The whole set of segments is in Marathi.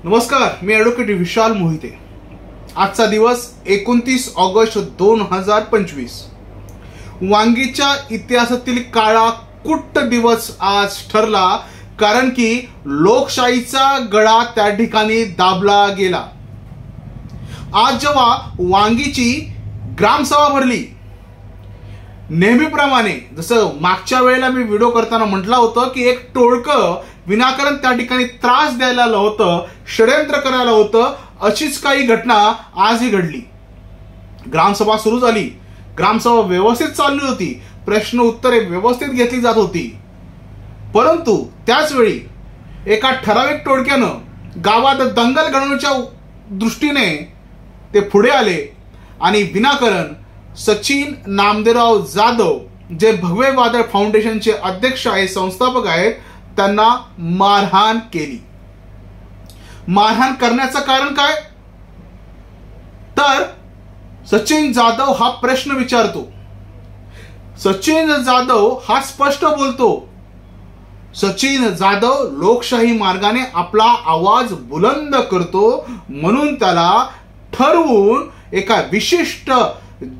नमस्कार, मी ॲडव्होकेट विशाल मोहिते। आजचा दिवस 29 ऑगस्ट 2025 वांगीच्या इतिहासातील काळा कुट्ट दिवस आज ठरला, कारण की लोकशाहीचा गळा त्या ठिकाणी दाबला गेला। आज जेव्हा वांगीची ग्रामसभा भरली, नेहमीप्रमाणे जसं मागच्या वेळेला मी व्हिडिओ करताना म्हटलं होतं की एक टोळकं विनाकारण त्या ठिकाणी त्रास द्यायला होतं, षड्यंत्र करायला होतं, अशीच काही घटना आजही घडली। ग्रामसभा सुरू झाली, ग्रामसभा व्यवस्थित चालली होती, प्रश्न उत्तरे व्यवस्थित घेतली जात होती, परंतु त्याच वेळी एका ठराविक टोळक्यानं गावात दंगल घडवण्याच्या दृष्टीने ते पुढे आले आणि विनाकारण सचिन नामदेवराव जाधव, जे भगवे वादळ फाउंडेशनचे अध्यक्ष आहेत, संस्थापक आहेत, त्यांना मारहाण केली। मारहाण करण्याचं कारण काय? तर सचिन जाधव हा प्रश्न विचारतो, सचिन जाधव हा स्पष्ट बोलतो। सचिन जाधव लोकशाही मार्गाने आपला आवाज बुलंद करतो, म्हणून त्याला ठरवून एका विशिष्ट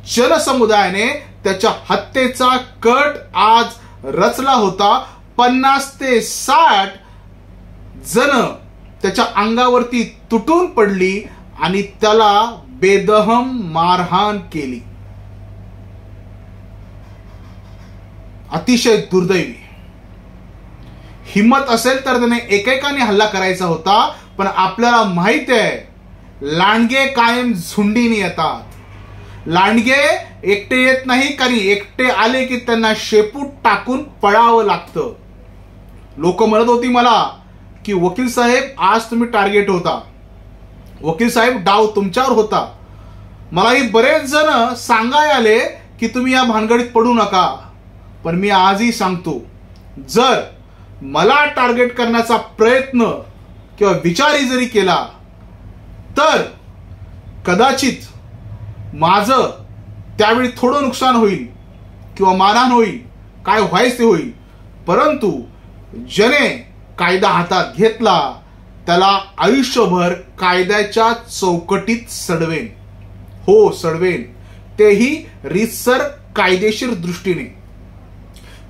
जनसमुदायाने त्याच्या हत्येचा कट आज रचला होता। 50 ते 60 जण त्याच्या अंगावरती तुटून पडली आणि त्याला बेदहम मारहाण केली। अतिशय दुर्दैवी। हिम्मत असेल तर त्याने एकेकाने हल्ला करायचा होता, पण आपल्याला माहित आहे लांडगे कायम झुंडीने येतात। लांडगे एकटे येत नाही, कारण एकटे आले की त्यांना शेपूट टाकून पळावं लागतं। लोक म्हणत होती मला की वकील साहेब, आज तुम्ही टार्गेट होता, वकील साहेब डाव तुमच्यावर होता। मलाही बरेच जण सांगाय आले की तुम्ही या भानगडीत पडू नका, पण मी आजही सांगतो, जर मला टार्गेट करण्याचा प्रयत्न किंवा विचारही जरी केला तर कदाचित माझं त्यावेळी थोडं नुकसान होईल किंवा मारहाण होईल, काय व्हायचं ते होईल, परंतु ज्याने कायदा हातात घेतला त्याला आयुष्यभर कायद्याच्या चौकटीत सडवेन, हो सडवेन, तेही रीतसर कायदेशीर दृष्टीने।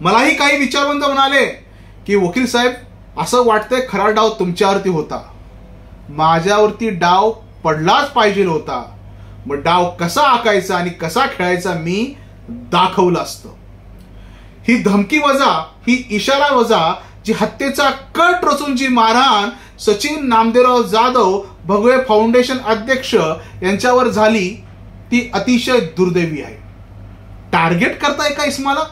मलाही काही विचारवंत म्हणाले की वकील साहेब, असं वाटतंय खरा डाव तुमच्यावरती होता, माझ्यावरती डाव पडलाच पाहिजे होता, मग डाव कसा आखायचा आणि कसा खेळायचा मी दाखवलं असतं। ही धमकी वजा, ही इशारा वजा, जी हत्येचा कट रचून जी मारहाण सचिन नामदेवराव जाधव भगवे फाउंडेशन अध्यक्ष यांच्यावर झाली, ती अतिशय दुर्दैवी आहे। टार्गेट करताय का इस्माला?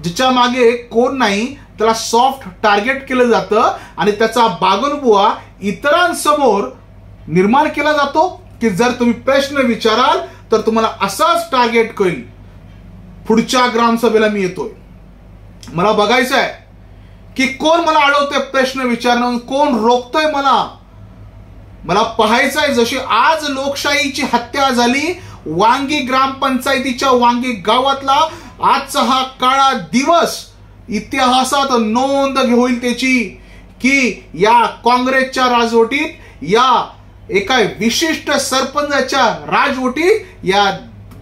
जिच्या मागे कोण नाही त्याला सॉफ्ट टार्गेट केलं जातं आणि त्याचा बागलबुवा इतरांसमोर निर्माण केला जातो की जर तुम्ही प्रश्न विचाराल तर तुम्हाला असाच टार्गेट करेल। पुढच्या ग्रामसभेला मी येतोय, मला बघायचं आहे की कोण मला अडवतोय प्रश्न विचारणं, कोण रोखतोय मला पाहायचं आहे। जशी आज लोकशाहीची हत्या झाली, वांगी ग्रामपंचायतीच्या वांगी गावातला आजचा हा काळा दिवस इतिहासात नोंद होईल त्याची, की या काँग्रेसच्या राजवटीत, या एका विशिष्ट सरपंचाच्या राजवटीत या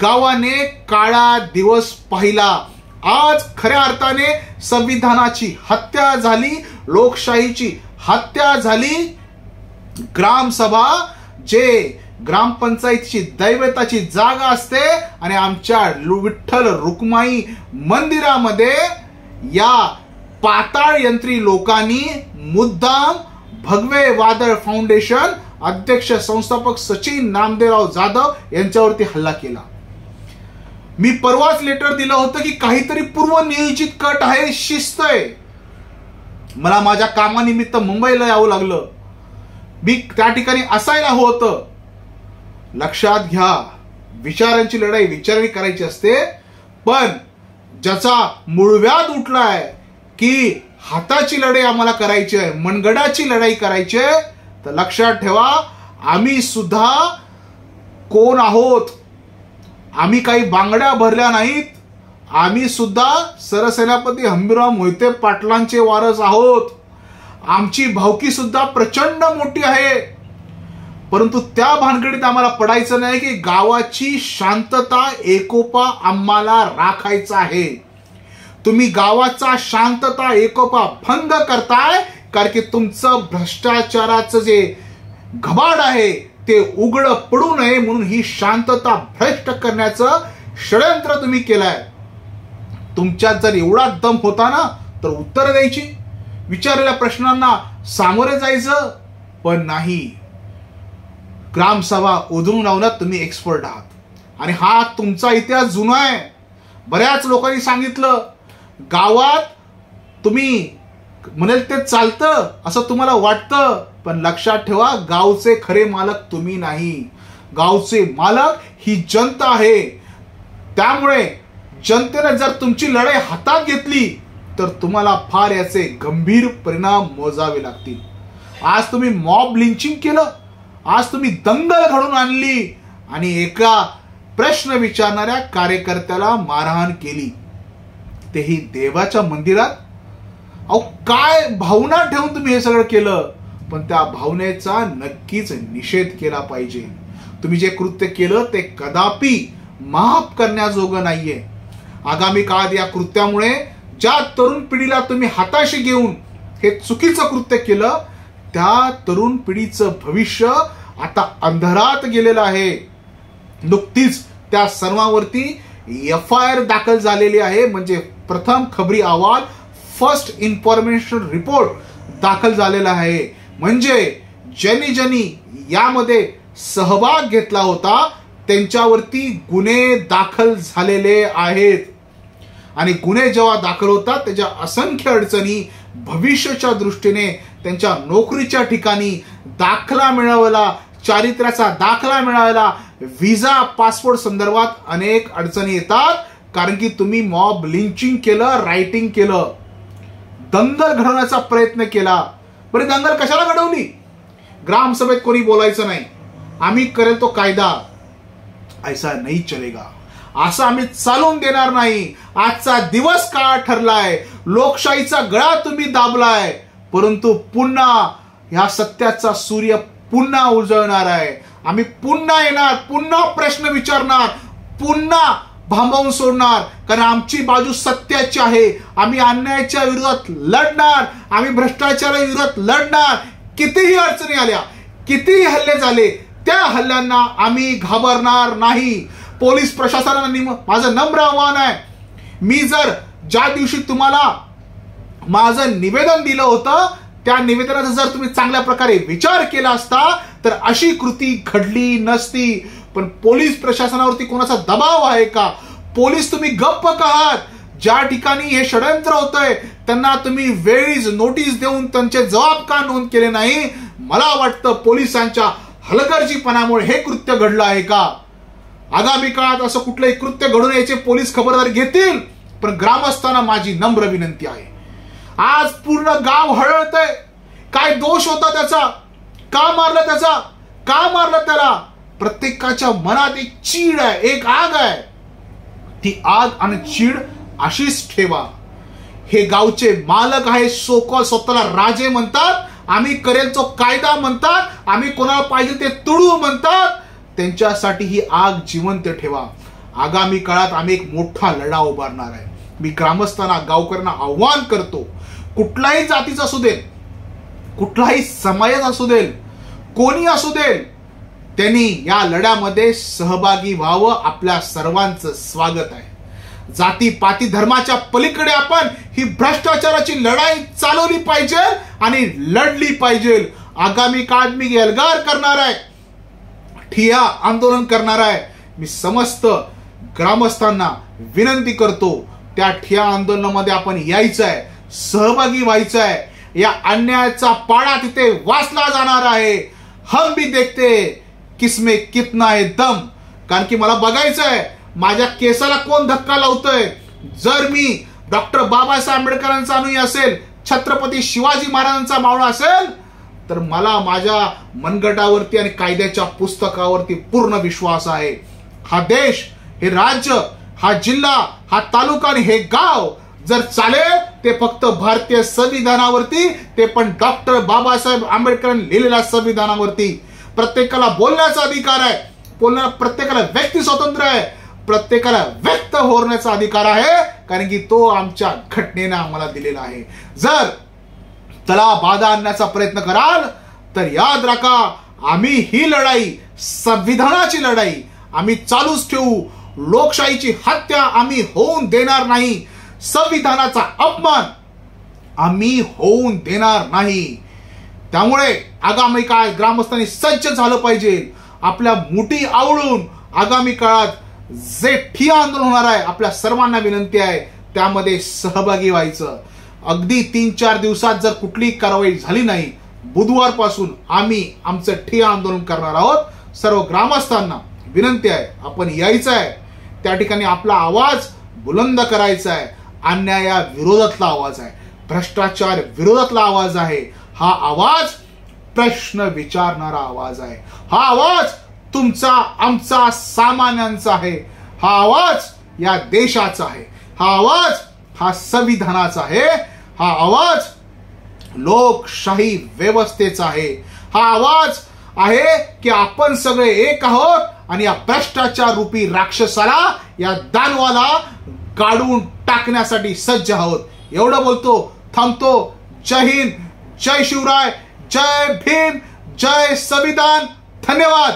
गावाने काळा दिवस पाहिला। आज खऱ्या अर्थाने संविधानाची हत्या झाली, लोकशाहीची हत्या झाली। ग्रामसभा, जे ग्रामपंचायतीची दैवताची जागा असते, आणि आमच्या विठ्ठल रुक्माई मंदिरामध्ये या पाताळ यंत्री लोकांनी मुद्दाम भगवे वादळ फाउंडेशन अध्यक्ष संस्थापक सचिन नामदेवराव जाधव यांच्यावरती हल्ला केला। मी परवाच लेटर दिलं होतं की काहीतरी पूर्वनियोजित कट आहे, शिस्त आहे। मला माझ्या कामानिमित्त मुंबईला यावं लागलं, मी त्या ठिकाणी असायला होतं। लक्षात घ्या, विचारांची लढाई विचारांनी करायची असते, पण ज्याचा मूळव्याध उठलाय की हाताची लढाई आम्हाला करायची आहे, मनगडाची लढाई करायची आहे, तर लक्षात ठेवा, आम्ही सुद्धा कोण आहोत, आम्ही काही बांगड्या भरल्या नाहीत, आम्ही सुद्धा सरसेनापती हंबीरराव मोहिते पाटलांचे वारस आहोत। आमची भावकी सुद्धा प्रचंड मोठी आहे। परंतु त्या भानगडीत आम्हाला पडायचं नाही की गावाची शांतता एकोपा आम्हाला राखायचा आहे. तुम्ही गावाचा शांतता एकोपा भंग करताय कारण की तुमचं भ्रष्टाचाराचं जे घबाड आहे ते उघड पडू नये म्हणून ही शांतता भ्रष्ट करण्याचं षडयंत्र तुम्ही केलंय. तुमच्यात जर एवढा दम होता ना तर उत्तर द्यायची, विचारलेल्या प्रश्नांना सामोरे जायचं, पण नाही. ग्रामसभा उधळून लावण्यात तुम्ही एक्सपर्ट आहात आणि हा तुमचा इतिहास जुना आहे. बऱ्याच लोकांनी सांगितलं गावात तुम्ही म्हणेल ते चालतं असं तुम्हाला वाटतं, पण लक्षात ठेवा गावचे खरे मालक तुम्ही नाही. गावचे मालक ही जनता आहे. त्यामुळे जनतेने जर तुमची लढाई हातात घेतली तर तुम्हाला फार याचे गंभीर परिणाम मोजावे लागतील. आज तुम्ही मॉब लिंचिंग केलं, आज तुम्ही दंगल घडवून आणली आणि एका प्रश्न विचारणाऱ्या कार्यकर्त्याला मारहाण केली, तेही देवाच्या मंदिरात. अहो काय भावना ठेवून तुम्ही हे सगळं केलं, पण त्या भावनेचा नक्कीच निषेध केला पाहिजे. तुम्ही जे कृत्य केलं ते कदापि माफ करण्याजोगं नाहीये. आगामी काळात या कृत्यामुळे ज्या तरुण पिढीला तुम्ही हाताशी घेऊन हे चुकीचं कृत्य केलं त्या तरुण पिढीचं भविष्य आता अंधारात गेलेलं आहे. नुकतीच त्या सर्वांवरती FIR दाखल झालेली आहे, म्हणजे प्रथम खबरी अहवाल फर्स्ट इन्फॉर्मेशन रिपोर्ट दाखल झालेला आहे. म्हणजे ज्यांनी यामध्ये सहभाग घेतला होता त्यांच्यावरती गुन्हे दाखल झालेले आहेत आणि गुन्हे जेव्हा दाखल होतात त्याच्या असंख्य अडचणी, भविष्याच्या दृष्टीने त्यांच्या नोकरीच्या ठिकाणी दाखला मिळवायला, चारित्र्याचा दाखला मिळवायला, व्हिसा पासपोर्ट संदर्भात अनेक अडचणी येतात. कारण की तुम्ही मॉब लिंचिंग केलं, रायटिंग केलं, दंगल घडवण्याचा प्रयत्न केला. बरं दंगल कशाला घडवली? ग्रामसभेत कोणी बोलायचं नाही, आम्ही करेल तो कायदा, ऐसा नाही चलेगा, असं आम्ही चालून देणार नाही. आजचा दिवस काळा ठरलाय, लोकशाहीचा गळा तुम्ही दाबलाय, परंतु पुन्हा ह्या सत्याचा सूर्य पुन्हा उजळणार आहे. आम्ही पुन्हा येणार, पुन्हा प्रश्न विचारणार, पुन्हा भांबवून सोडणार, कारण आमची बाजू सत्याची आहे. आम्ही अन्यायाच्या विरोधात लढणार, आम्ही भ्रष्टाचाराच्या विरोधात लढणार. कितीही अडचणी आल्या, कितीही हल्ले झाले, त्या हल्ल्यांना आम्ही घाबरणार नाही. पोलीस प्रशासनाला माझं नम्र आव्हान आहे, मी जर ज्या दिवशी तुम्हाला माझं निवेदन दिलं होतं त्या निवेदनाचा जर तुम्ही चांगल्या प्रकारे विचार केला असता तर अशी कृती घडली नसती. पण पोलीस प्रशासनावरती कोणाचा दबाव आहे का? पोलीस तुम्ही गप्प का आहात? ज्या ठिकाणी हे षडयंत्र होतंय त्यांना तुम्ही वेळीच नोटीस देऊन त्यांचे जबाब का नोंद केले नाही? मला वाटतं पोलिसांच्या हलगर्जीपणामुळे हे कृत्य घडलं आहे का? आगामी काळात असं कुठलंही कृत्य घडून यायचे पोलीस खबरदारी घेतील, पण ग्रामस्थांना माझी नम्र विनंती आहे. आज पूर्ण गाव हळहळतंय. काय दोष होता त्याचा? का मारलं त्याचा? का मारलं त्याला? प्रत्येकाच्या मनात एक चीड आहे, एक आग आहे. ती आग आणि चीड अशीच ठेवा. हे गावचे मालक आहे, स्वतःला राजे म्हणतात, आम्ही करेल तो कायदा म्हणतात, आम्ही कोणाला पाहिजे ते तुडू म्हणतात. त्यांच्यासाठी ही आग जिवंत ठेवा. आगामी काळात आम्ही एक मोठा लढा उभारणार आहे. मी ग्रामस्थांना, गावकऱ्यांना आव्हान करतो, कुठलाही जातीचा असू देल, कुठलाही समाज असू देल, कोणी असू देल, त्यांनी या लढ्यामध्ये सहभागी व्हावं. आपल्या सर्वांचं स्वागत आहे. जाती पाती धर्माच्या पलीकडे आपण ही भ्रष्टाचाराची लढाई चालवली पाहिजे आणि लढली पाहिजे. आगामी काळात मी एल्गार करणार आहे, ठिय्या आंदोलन करणार आहे. मी समस्त ग्रामस्थांना विनंती करतो, त्या ठिय्या आंदोलनामध्ये आपण यायचं आहे, सहभागी व्हायचं आहे. या अन्यायाचा पाडा तिथे वाचला जाणार आहे. हम भी देखते किसमें कितना है दम. कारण की मला बघायचं आहे माझ्या केसाला कोण धक्का लावतोय. जर मी डॉक्टर बाबासाहेब आंबेडकरांचा अनुयायी असेल, छत्रपती शिवाजी महाराजांचा मावळा असेल, तर मला माझ्या मनगटावरती आणि कायद्याच्या पुस्तकावरती पूर्ण विश्वास आहे. हा देश, हे राज्य, हा जिल्हा, हा तालुका आणि हे गाव जर चालेल ते फक्त भारतीय संविधानावरती, ते पण डॉक्टर बाबासाहेब आंबेडकरांनी लिहिलेल्या संविधानावरती. प्रत्येकाला बोलण्याचा अधिकार आहे, प्रत्येकाला व्यक्ती स्वातंत्र्य आहे, प्रत्येकाला व्यक्त होण्याचा अधिकार आहे, कारण की तो आमच्या घटनेने आम्हाला दिलेला आहे. जर त्याला बाधा आणण्याचा प्रयत्न कराल तर याद राखा, आम्ही ही लढाई, संविधानाची लढाई आम्ही चालूच ठेवू. लोकशाहीची हत्या आम्ही होऊन देणार नाही. संविधानाचा अपमान आम्ही होऊन देणार नाही. त्यामुळे आगामी काळात ग्रामस्थांनी सज्ज झालं पाहिजे. आपल्या मुठी आवळून आगामी काळात जे ठिय्या आंदोलन होणार आहे, आपल्या सर्वांना विनंती आहे त्यामध्ये सहभागी व्हायचं. अगदी 3-4 दिवसात जर कुठलीही कारवाई झाली नाही, बुधवारपासून आम्ही आमचं ठिय्या आंदोलन करणार आहोत. सर्व ग्रामस्थांना विनंती आहे, आपण यायचं आहे, त्या ठिकाणी आपला आवाज बुलंद करायचा आहे. अन्याया विरोधातला आवाज आहे, भ्रष्टाचार विरोधातला आवाज आहे. हा आवाज प्रश्न विचारणारा आवाज आहे. हा आवाज तुमचा, आमचा, सामान्यांचा आहे. हा आवाज या देशाचा आहे. हा आवाज हा संविधानाचा आहे. हा आवाज लोकशाही व्यवस्थेचा आहे. हा आवाज आहे की आपण सगळे एक आहोत आणि या भ्रष्टाचार रूपी राक्षसाला, या दानवाला काढून टाकण्यासाठी सज्ज आहोत. एवढं बोलतो, थांबतो. जय हिंद, जय शिवराय, जय भीम, जय संविधान. धन्यवाद.